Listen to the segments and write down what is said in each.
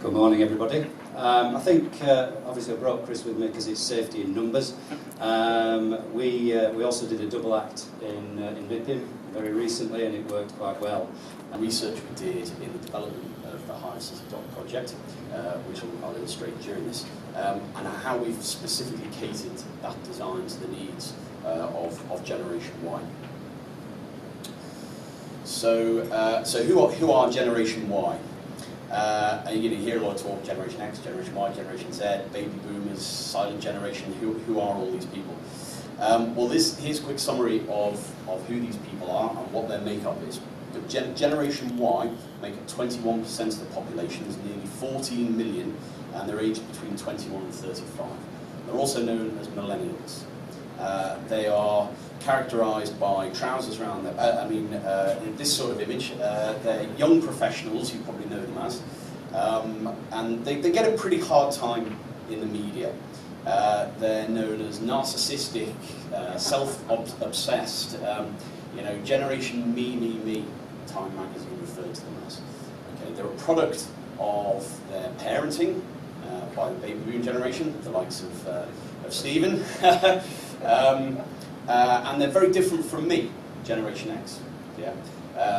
Good morning, everybody. I think, obviously I brought Chris with me because it's safety in numbers. We also did a double act in MIPIM very recently, and it worked quite well. Research we did in the development of the Haigh City Dock project, which I'll illustrate during this, and how we've specifically catered that design to the needs of Generation Y. So who are Generation Y? And you hear a lot of talk, Generation X, Generation Y, Generation Z, baby boomers, silent generation. Who are all these people? Well, here's a quick summary of who these people are and what their makeup is. Generation Y make up 21% of the population, is nearly 14 million, and they're aged between 21 and 35. They're also known as millennials. They are characterised by trousers around their, in this sort of image, they're young professionals, you probably know them as, and they get a pretty hard time in the media. They're known as narcissistic, self-obsessed, Generation Me, Time magazine referred to them as. Okay, they're a product of their parenting by the baby boom generation, the likes of Stephen. And they're very different from me, Generation X. Yeah.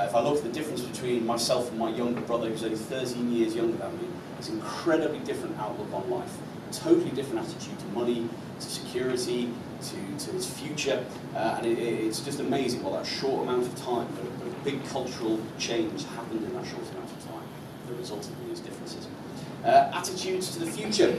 If I look at the difference between myself and my younger brother, who's only 13 years younger than me, it's an incredibly different outlook on life. Totally different attitude to money, to security, to his future, and it's just amazing. Well, that short amount of time, but a big cultural change happened in that short amount of time that resulted in these differences. Attitudes to the future.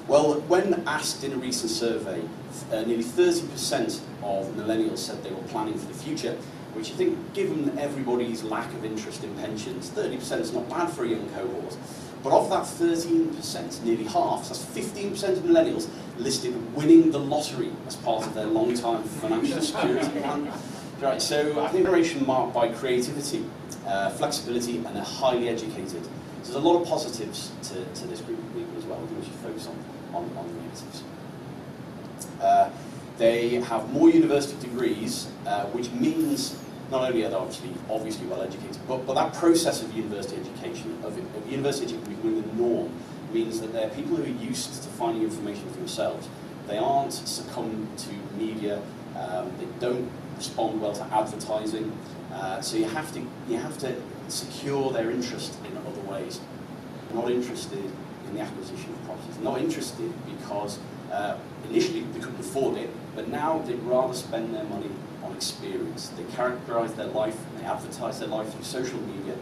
Well, when asked in a recent survey, nearly 30% of millennials said they were planning for the future, which I think, given everybody's lack of interest in pensions, 30% is not bad for a young cohort. But of that 13%, nearly half, so that's 15% of millennials, listed winning the lottery as part of their long-time financial security plan. Right, so I think a generation marked by creativity, flexibility, and they're highly educated. So there's a lot of positives to this group of people as well. I think we should focus on the negatives. They have more university degrees, which means not only are they obviously well educated, but that process of university education, of university education becoming the norm, means that they're people who are used to finding information for themselves. They aren't succumb to media. They don't respond well to advertising. So you have to secure their interest in other ways. They're not interested in the acquisition of properties. They're not interested because initially they couldn't afford it, but now they'd rather spend their money on experience. They characterise their life, and they advertise their life through social media,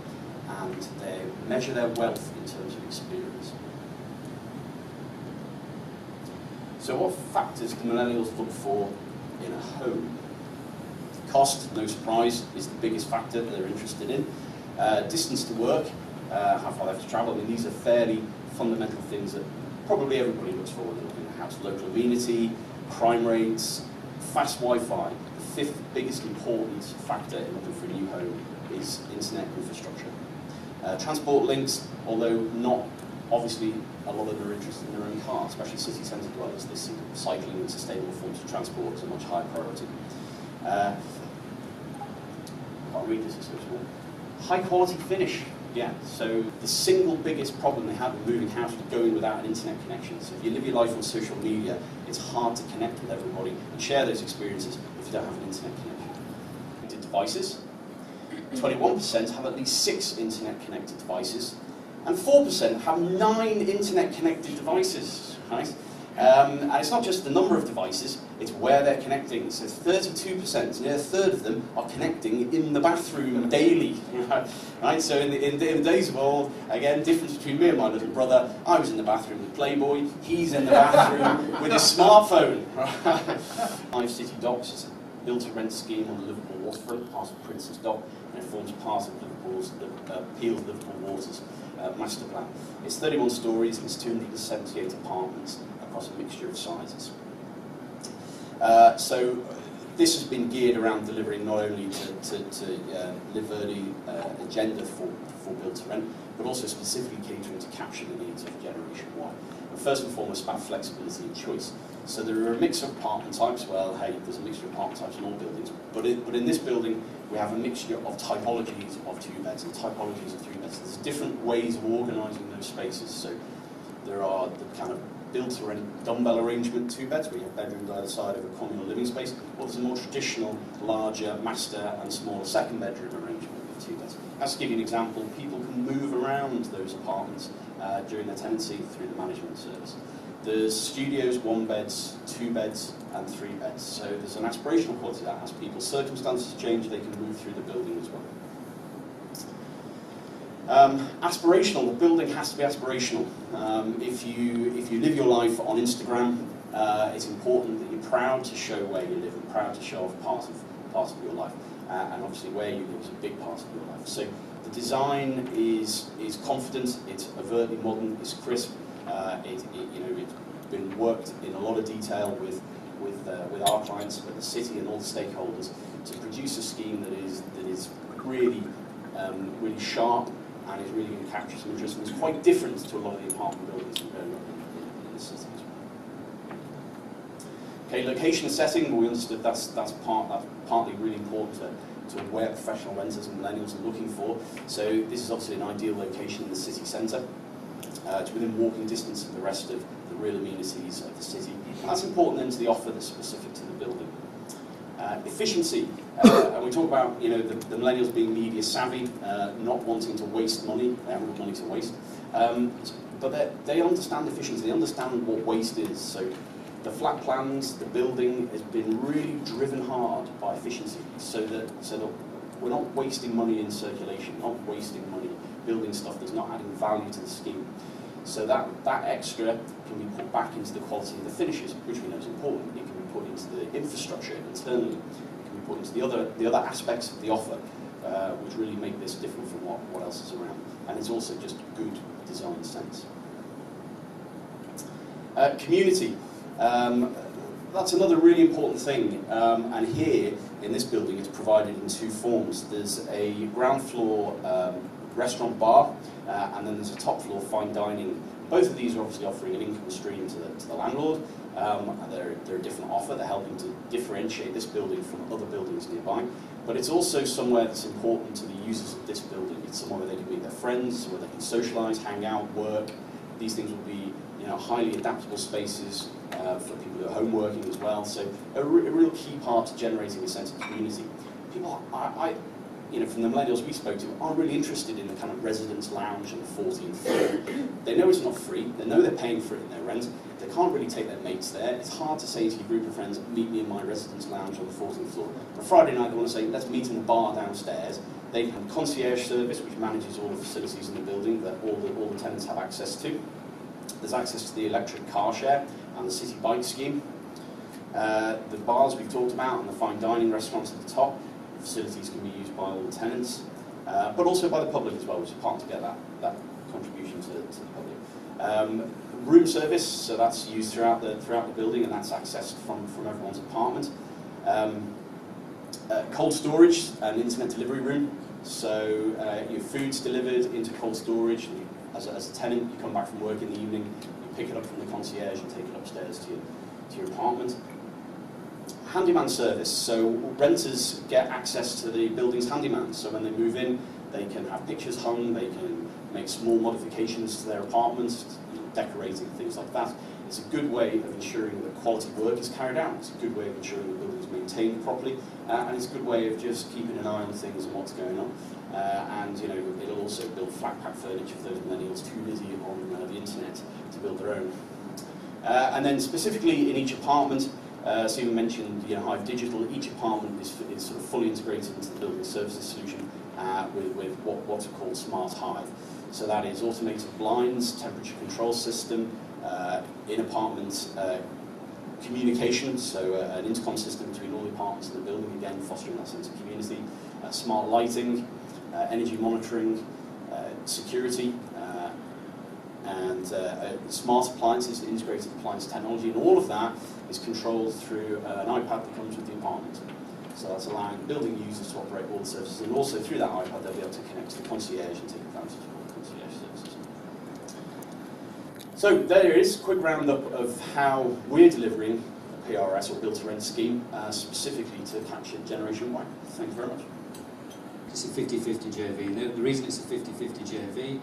and they measure their wealth in terms of experience. So what factors can millennials look for in a home? Cost, no surprise, is the biggest factor that they're interested in. Distance to work, how far they have to travel. I mean, these are fairly fundamental things that probably everybody looks for when they're looking at a house. Local amenity, crime rates, fast Wi-Fi. The fifth biggest important factor in looking for a new home is internet infrastructure. Transport links, although not obviously a lot of them are interested in their own car, especially city centre dwellers. They see cycling and sustainable forms of transport as a much higher priority. I can't read this, it's so small. High quality finish. Yeah, so the single biggest problem they have with moving house was going without an internet connection. So if you live your life on social media, it's hard to connect with everybody and share those experiences if you don't have an internet connection. Connected devices. 21% have at least 6 internet connected devices, and 4% have 9 internet connected devices. Right? And it's not just the number of devices, it's where they're connecting. So 32%, near a third of them, are connecting in the bathroom daily. Right? So in the days of old, again, difference between me and my little brother, I was in the bathroom with Playboy, he's in the bathroom with his smartphone. Haigh City Docks is a build-to-rent scheme on the Liverpool waterfront, part of Prince's Dock, and it forms part of Liverpool's Peel Liverpool Waters master plan. It's 31 stories and it's 278 apartments across a mixture of sizes. So this has been geared around delivering not only to Live Early agenda for build to rent, but also specifically catering to capture the needs of Generation Y. And first and foremost, about flexibility and choice. So there are a mix of apartment types. Well, hey, there's a mixture of apartment types in all buildings, but in this building, we have a mixture of typologies of 2 beds and typologies of 3 beds. There's different ways of organising those spaces. So there are the kind of built or any dumbbell arrangement 2 beds, where you have bedrooms either side of a communal living space, or there's a more traditional, larger master and smaller 2nd bedroom arrangement with 2 beds. Just to give you an example, people can move around those apartments during their tenancy through the management service. There's studios, 1 beds, 2 beds, and 3 beds. So there's an aspirational quality that as people's circumstances change, they can move through the building as well. Aspirational, the building has to be aspirational. If you live your life on Instagram, it's important that you're proud to show where you live and proud to show off part of your life. And obviously where you live is a big part of your life. So the design is confident, it's overtly modern, it's crisp. It's been worked in a lot of detail with our clients, with the city and all the stakeholders, to produce a scheme that is really really sharp and is really going to capture some interest. And it's quite different to a lot of the apartment buildings that are in the city as well. Okay, location and setting. We understood that's partly really important to where professional renters and millennials are looking for. So this is obviously an ideal location in the city centre. It's within walking distance of the rest of the real amenities of the city. And that's important then to the offer that's specific to the building. Efficiency, and we talk about the millennials being media savvy, not wanting to waste money. They haven't got money to waste, but they understand efficiency. They understand what waste is. So the flat plans, the building has been really driven hard by efficiency, so that we're not wasting money in circulation, not wasting money building stuff that's not adding value to the scheme. So that extra can be put back into the quality of the finishes, which we know is important. It can be put into the infrastructure internally. It can be put into the other aspects of the offer, which really make this different from what else is around. And it's also just good design sense. Community. That's another really important thing. And here in this building, it's provided in 2 forms. There's a ground floor restaurant bar, and then there's a top floor fine dining. Both of these are obviously offering an income stream to the landlord. And they're a different offer. They're helping to differentiate this building from other buildings nearby. But it's also somewhere that's important to the users of this building. It's somewhere where they can meet their friends, where they can socialise, hang out, work. These things will be highly adaptable spaces for people who are home working as well. So a real key part to generating a sense of community. People, from the millennials we spoke to, aren't really interested in the kind of residence lounge on the 14th floor. They know it's not free. They know they're paying for it in their rent. They can't really take their mates there. It's hard to say to your group of friends, meet me in my residence lounge on the 14th floor. On Friday night, they want to say, let's meet in the bar downstairs. They have a concierge service, which manages all the facilities in the building that all the tenants have access to. There's access to the electric car share and the city bike scheme. The bars we've talked about and the fine dining restaurants at the top. Facilities can be used by all the tenants, but also by the public as well, which is part to get that contribution to the public. Room service, so that's used throughout the building, and that's accessed from everyone's apartment. Cold storage, an internet delivery room, so your food's delivered into cold storage. And as a tenant, you come back from work in the evening, you pick it up from the concierge and take it upstairs to your apartment. Handyman service, so renters get access to the building's handyman, so when they move in, they can have pictures hung, they can make small modifications to their apartments, decorating, things like that. It's a good way of ensuring that quality work is carried out. It's a good way of ensuring the building is maintained properly, and it's a good way of just keeping an eye on things and what's going on. And it'll also build flat pack furniture for those millennials too busy on the internet to build their own. And then specifically in each apartment, Stephen mentioned Hive Digital. Each apartment is sort of fully integrated into the building services solution with what's called Smart Hive. So that is automated blinds, temperature control system, in-apartment communication, so an intercom system between all the apartments in the building, again fostering that sense of community, smart lighting, energy monitoring, security, and smart appliances, integrated appliance technology, and all of that is controlled through an iPad that comes with the apartment. So that's allowing building users to operate all the services, and also through that iPad they'll be able to connect to the concierge and take advantage of all the concierge services. So there it is, quick roundup of how we're delivering a PRS or build to rent scheme specifically to capture Generation Y. Thank you very much. It's a 50-50 JV. And the reason it's a 50-50 JV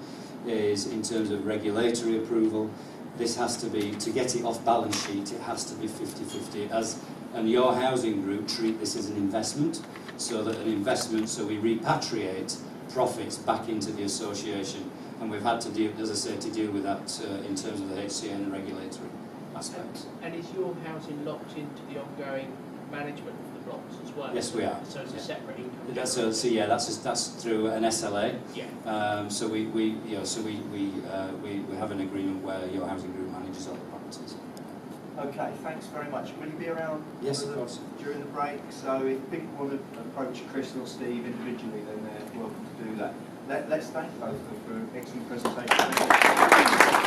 is in terms of regulatory approval. This has to be, to get it off balance sheet, it has to be 50-50. And your housing group treat this as an investment, so we repatriate profits back into the association. And we've had to deal, as I say, to deal with that in terms of the HQN and regulatory aspects. And is your housing locked into the ongoing management of the blocks as well? Yes, we are. So it's a separate income. That's that's through an SLA. Yeah. So we have an agreement where your housing group manages all the properties. Okay, thanks very much. Will you be around Yes, of course. during the break? So if people want to approach Chris or Steve individually, then they're welcome to do that. Let's thank both of them for an excellent presentation.